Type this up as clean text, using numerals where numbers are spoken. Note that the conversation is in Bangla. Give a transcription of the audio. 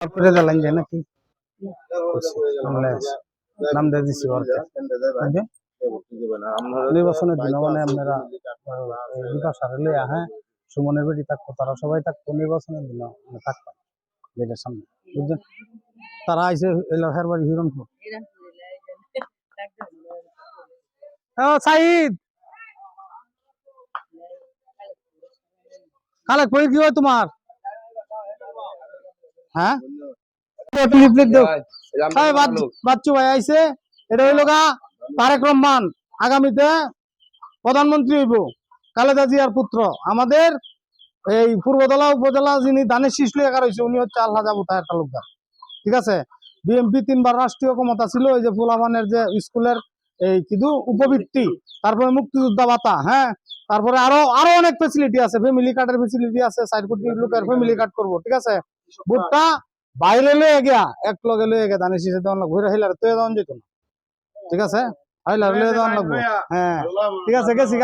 তারপরে জ্বালান যায় নাকি নাম দিয়ে দিচ্ছি নির্বাচনের দিন মানে আপনারা বিকাশ সারে লইয়া হ্যাঁ সুমনের বেটি থাকবো তারা সবাই থাকবো নির্বাচনের দিন থাকবো যেটার সামনে বুঝছেন তারা আইসে এলাকার বাড়ি হিরণপুর সাইদ খালেক পরে কি হয় তোমার হ্যাঁ বাচ্চু ভাই আইছে এটা হইল গা তারেক রহমান আগামীতে প্রধানমন্ত্রী হইব খালেদা জিয়ার পুত্র আমাদের এই পূর্বতলা উপজেলা যিনি দানের শীষ লেখার হয়েছে উনি হচ্ছে আলহাজ আবু তাহের তালুকদার ঠিক আছে বিএমপি 3বার রাষ্ট্রীয় ক্ষমতা ছিল এই যে ফুলাবানের যে স্কুলের এই কিন্তু উপবৃত্তি তারপরে মুক্তিযোদ্ধা ভাতা হ্যাঁ তারপরে আরো অনেক ফেসিলিটি আছে ফ্যামিলি কার্ডের ফেসিলিটি আছে 4 কোটি লোকের ফ্যামিলি কার্ড করবো ঠিক আছে ভোটটা বাইরে লয়ে গিয়া এক লগে লয়ে গিয়া দানের শীষে দেওয়ান লাগবো হেলার তো দেওয়ান যেত না ঠিক আছে হাইলার লয়ে দেওয়ান লাগবো হ্যাঁ ঠিক আছে গেছি